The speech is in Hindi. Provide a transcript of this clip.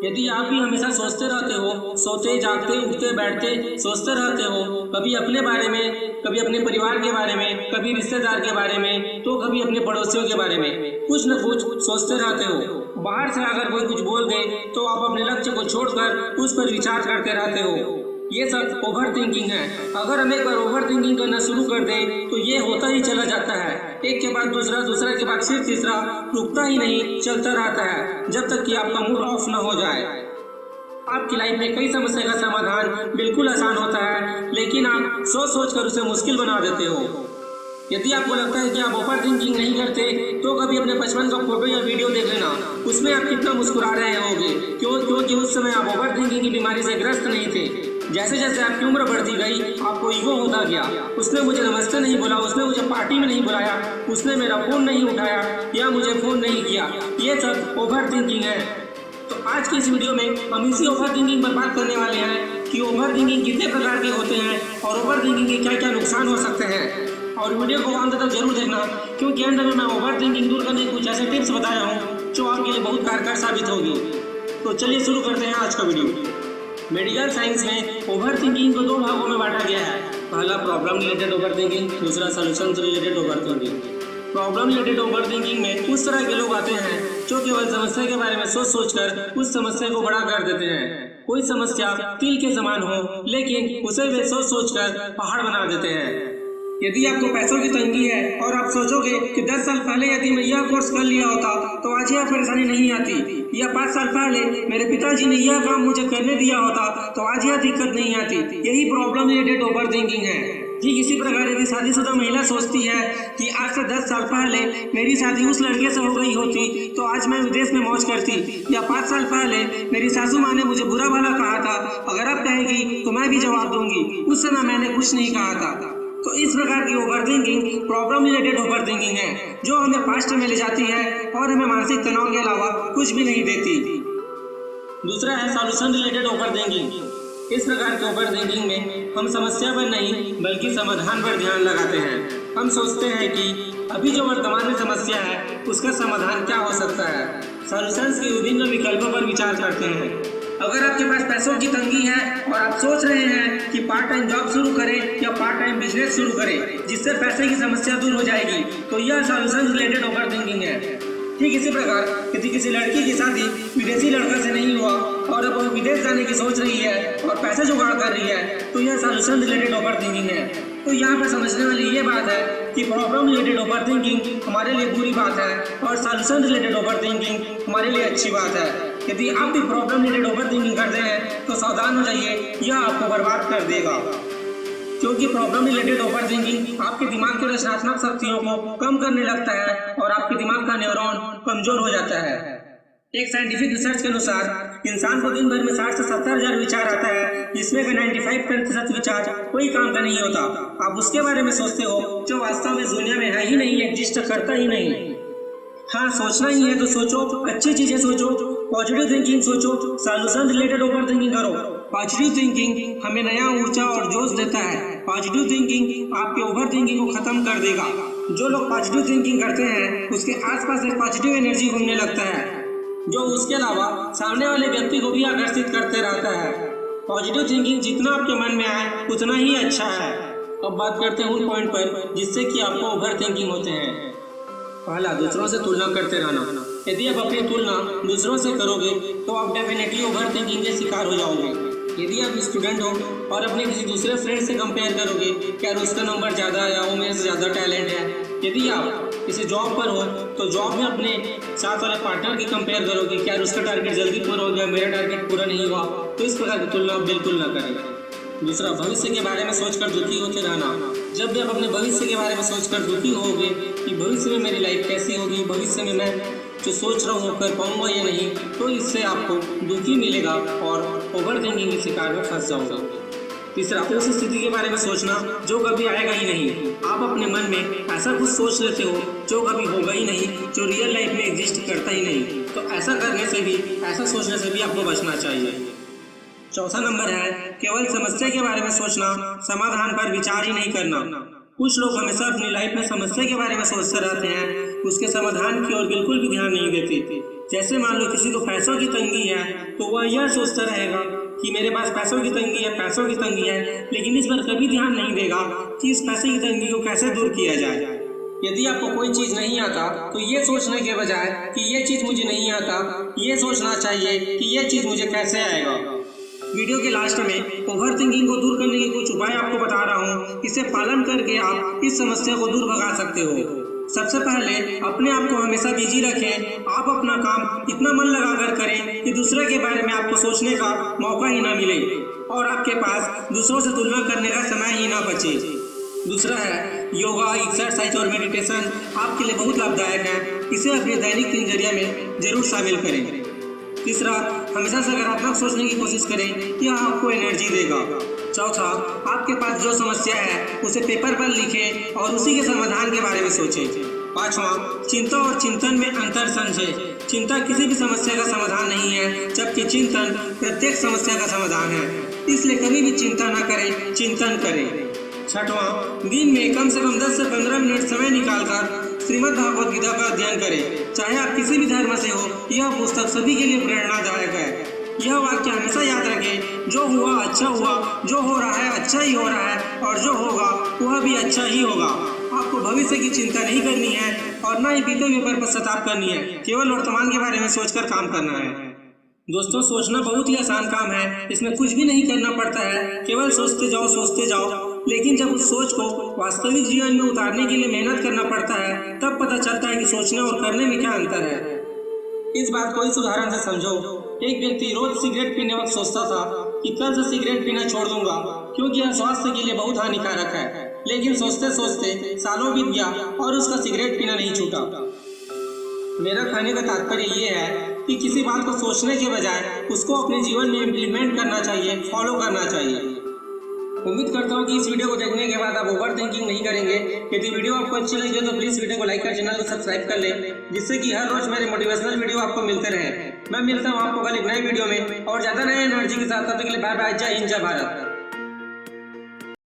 यदि आप भी हमेशा सोचते रहते हो, सोते जागते उठते बैठते सोचते रहते हो, कभी अपने बारे में, कभी अपने परिवार के बारे में, कभी रिश्तेदार के बारे में, तो कभी अपने पड़ोसियों के बारे में, कुछ न कुछ सोचते रहते हो। बाहर से अगर कोई कुछ बोल दे तो आप अपने लक्ष्य को छोड़कर उस पर विचार करते रहते हो। ये सब ओवर थिंकिंग है। अगर हम एक बार ओवर थिंकिंग करना शुरू कर दें तो ये होता ही चला जाता है, एक के बाद दूसरा, दूसरा के बाद फिर तीसरा, रुकता ही नहीं, चलता रहता है जब तक कि आपका मूड ऑफ न हो जाए। आपकी लाइफ में कई समस्या का समाधान बिल्कुल आसान होता है, लेकिन आप सोच सोच कर उसे मुश्किल बना देते हो। यदि आपको लगता है कि आप ओवर थिंकिंग नहीं करते तो कभी अपने बचपन का फोटो या वीडियो देख लेना, उसमें आप कितना मुस्कुरा रहे होगे। क्योंकि उस समय आप ओवर थिंकिंग की बीमारी से ग्रस्त नहीं थे। जैसे जैसे आपकी उम्र बढ़ती गई आपको ईगो होता गया, उसने मुझे नमस्ते नहीं बोला, उसने मुझे पार्टी में नहीं बुलाया, उसने मेरा फोन नहीं उठाया या मुझे फोन नहीं किया, ये सब ओवर थिंकिंग है। तो आज की इस वीडियो में हम इसी ओवर थिंकिंग पर बात करने वाले हैं कि ओवर थिंकिंग कितने प्रकार के होते हैं और ओवर थिंकिंग के क्या क्या नुकसान हो सकते हैं। और वीडियो को अंत तक जरूर देखना, क्योंकि अंत में मैं ओवर थिंकिंग दूर करने के कुछ ऐसे टिप्स बता रहा हूँ जो आपके लिए बहुत कारगर साबित होगी। तो चलिए शुरू करते हैं आज का वीडियो। मेडिकल साइंस में ओवर थिंकिंग को दो भागों में बांटा गया है। पहला प्रॉब्लम रिलेटेड ओवर थिंकिंग, दूसरा solution related over thinking. Problem related over thinking में उस तरह के लोग आते हैं जो केवल समस्या के बारे में सोच सोचकर उस समस्या को बड़ा कर देते हैं। कोई समस्या तिल के समान हो लेकिन उसे वे सोच सोचकर पहाड़ बना देते हैं। यदि आपको पैसों की तंगी है और आप सोचोगे कि 10 साल पहले यदि मैं यह कोर्स कर लिया होता तो आज यह परेशानी नहीं आती, या 5 साल पहले मेरे पिताजी ने यह काम मुझे करने दिया होता तो आज यह दिक्कत नहीं आती, यही प्रॉब्लम रिलेटेड ओवर थिंकिंग है। ठीक इसी प्रकार यदि शादीशुदा महिला सोचती है कि आज से 10 साल पहले मेरी शादी उस लड़के से हो गई होती तो आज मैं विदेश में मौज करती, या 5 साल पहले मेरी सासू माँ ने मुझे बुरा भला कहा था, अगर अब कहेगी तो मैं भी जवाब दूंगी, उस समय मैंने कुछ नहीं कहा था। तो इस प्रकार की over thinking problem related over thinking है जो हमें पास्ट में ले जाती है और हमें मानसिक तनाव के अलावा कुछ भी नहीं देती। दूसरा है सॉल्यूशन रिलेटेड ओवर थिंकिंग। इस प्रकार के ओवर थिंकिंग में हम समस्या पर नहीं बल्कि समाधान पर ध्यान लगाते हैं। हम सोचते हैं कि अभी जो वर्तमान में समस्या है उसका समाधान क्या हो सकता है। सॉल्यूशंस के विभिन्न विकल्पों पर विचार करते हैं। अगर आपके पास पैसों की तंगी है और आप सोच रहे हैं कि पार्ट टाइम जॉब शुरू करें या पार्ट टाइम बिजनेस शुरू करें जिससे पैसे की समस्या दूर हो जाएगी, तो यह सॉल्यूशन रिलेटेड ओवर थिंकिंग है। ठीक इसी प्रकार यदि किसी लड़की की शादी विदेशी लड़का से नहीं हुआ और अब वो विदेश जाने की सोच रही है और पैसे जुगाड़ कर रही है, तो यह सॉल्यूशन रिलेटेड ओवर थिंकिंग है। तो यहाँ पर समझने वाली ये बात है कि प्रॉब्लम रिलेटेड ओवर थिंकिंग हमारे लिए बुरी बात है और सॉल्यूशन रिलेटेड ओवर थिंकिंग हमारे लिए अच्छी बात है। यदि आप भी प्रॉब्लम रिलेटेड ओवर थिंकिंग करते हैं तो सावधान हो जाइए, यह आपको बर्बाद कर देगा। क्योंकि प्रॉब्लम रिलेटेड ओवर थिंकिंग आपके दिमाग की रचनात्मक शक्तियों को कम करने लगता है और आपके दिमाग का न्यूरॉन कमजोर हो जाता है। एक साइंटिफिक रिसर्च के अनुसार इंसान को दिन भर में 60 से 70 हजार विचार आता है, जिसमें का 95% विचार कोई काम का नहीं होता। आप उसके बारे में सोचते हो जो वास्तव में दुनिया में है ही नहीं, एग्जिस्ट करता ही नहीं। हाँ, सोचना ही है तो सोचो, अच्छी चीजें सोचो, पॉजिटिव थिंकिंग सोचो, सॉल्यूशन रिलेटेड ओवर थिंकिंग करो। पॉजिटिव थिंकिंग हमें नया ऊर्जा और जोश देता है। पॉजिटिव थिंकिंग आपके ओवर थिंकिंग को खत्म कर देगा। जो लोग पॉजिटिव थिंकिंग करते हैं उसके आसपास एक पॉजिटिव एनर्जी घूमने लगता है जो उसके अलावा सामने वाले व्यक्ति को भी आकर्षित करते रहता है। पॉजिटिव थिंकिंग जितना आपके मन में आए उतना ही अच्छा है। अब बात करते हैं उन पॉइंट पर जिससे कि आपको ओवर थिंकिंग होते हैं। पहला, दूसरों से तुलना करते रहना। यदि आप अपनी तुलना दूसरों से करोगे तो आप डेफिनेटली ओवर थिंकिंग के शिकार हो जाओगे। यदि आप स्टूडेंट हो और अपने किसी दूसरे फ्रेंड से कंपेयर करोगे क्या उसका नंबर ज़्यादा है या वो मेरे से ज़्यादा टैलेंट है। यदि आप किसी जॉब पर हो तो जॉब में अपने साथ वाले पार्टनर की कंपेयर करोगे क्या उसका टारगेट जल्दी पूरा हो गया, मेरा टारगेट पूरा नहीं हुआ, तो इस प्रकार की तुलना बिल्कुल ना करें। दूसरा, भविष्य के बारे में सोचकर दुखी होते रहना। जब भी आप अपने भविष्य के बारे में सोचकर दुखी होगे कि भविष्य में मेरी लाइफ कैसी होगी, भविष्य में मैं जो सोच रहा हूँ कर पाऊंगा या नहीं, तो इससे आपको दुखी मिलेगा और ओवर थिंकिंग के शिकार में फंस जाओगे। तीसरा, उस स्थिति के बारे में सोचना जो कभी आएगा ही नहीं। आप अपने मन में ऐसा कुछ सोच लेते हो जो कभी होगा ही नहीं, जो रियल लाइफ में एग्जिस्ट करता ही नहीं। तो ऐसा करने से भी, ऐसा सोचने से भी आपको बचना चाहिए। चौथा नंबर है केवल समस्या के बारे में सोचना, समाधान पर विचार ही नहीं करना। कुछ लोग हमेशा अपनी लाइफ में समस्या के बारे में सोचते रहते हैं, उसके समाधान की ओर बिल्कुल भी ध्यान नहीं देते। जैसे मान लो किसी को पैसों की तंगी है तो वह यह सोचता रहेगा कि मेरे पास पैसों की तंगी है, पैसों की तंगी है, लेकिन इस पर कभी ध्यान नहीं देगा कि इस पैसे की तंगी को कैसे दूर किया जाए। यदि आपको कोई चीज नहीं आता तो ये सोचने के बजाय कि ये चीज मुझे नहीं आता, ये सोचना चाहिए कि ये चीज मुझे कैसे आएगा। वीडियो के लास्ट में ओवर थिंकिंग को दूर करने के कुछ उपाय आपको बता रहा हूँ। इसे पालन करके आप इस समस्या को दूर भगा सकते हो। सबसे पहले अपने आप को हमेशा बिजी रखें। आप अपना काम इतना मन लगाकर करें कि दूसरे के बारे में आपको सोचने का मौका ही ना मिले और आपके पास दूसरों से तुलना करने का समय ही ना बचे। दूसरा है योगा, एक्सरसाइज और मेडिटेशन आपके लिए बहुत लाभदायक है। इसे अपने दैनिक दिनचर्या में जरूर शामिल करें। तीसरा, हमेशा सकारात्मक सोचने की कोशिश करें, यह आपको एनर्जी देगा। चौथा, आपके पास जो समस्या है उसे पेपर पर लिखें और उसी के समाधान के बारे में सोचें। पांचवा, चिंता और चिंतन में अंतर समझें। चिंता किसी भी समस्या का समाधान नहीं है, जबकि चिंतन प्रत्येक समस्या का समाधान है। इसलिए कभी भी चिंता न करें, चिंतन करें। छठवां, दिन में कम से कम 10 से 15 मिनट समय निकालकर श्रीमद् भागवत गीता का अध्ययन करें। चाहे आप किसी भी धर्म से हो, यह पुस्तक सभी के लिए प्रेरणादायक है। यह वाक्य हमेशा याद रखें, जो हुआ अच्छा हुआ, जो हो रहा है अच्छा ही हो रहा है और जो होगा वह भी अच्छा ही होगा। आपको भविष्य की चिंता नहीं करनी है और न ही बीते हुए पर पश्चाताप करनी है। केवल वर्तमान के बारे में सोचकर काम करना है। दोस्तों, सोचना बहुत ही आसान काम है। इसमें कुछ भी नहीं करना पड़ता है, केवल सोचते जाओ, सोचते जाओ। लेकिन जब उस सोच को वास्तविक जीवन में उतारने के लिए मेहनत करना पड़ता है, तब पता चलता है कि सोचने और करने में क्या अंतर है। इस बात को इस उदाहरण से समझो। एक व्यक्ति रोज सिगरेट पीने वक्त सोचता था कि कल से सिगरेट पीना छोड़ दूंगा क्योंकि यह स्वास्थ्य के लिए बहुत हानिकारक है। लेकिन सोचते सोचते सालों बीत गया और उसका सिगरेट पीना नहीं छूटा। मेरा कहने का तात्पर्य ये है कि किसी बात को सोचने के बजाय उसको अपने जीवन में इम्प्लीमेंट करना चाहिए, फॉलो करना चाहिए। उम्मीद करता हूँ कि इस वीडियो को देखने के बाद आप ओवर थिंकिंग नहीं करेंगे। यदि वीडियो आपको अच्छी लगी तो प्लीज वीडियो को लाइक कर चैनल को सब्सक्राइब कर लें, जिससे कि हर रोज मेरे मोटिवेशनल वीडियो आपको मिलते रहे। मैं मिलता हूँ आपको कल एक नए वीडियो में और ज्यादा नए एनर्जी के साथ। तब तक के लिए बाय बाय। जय हिंद, जय भारत।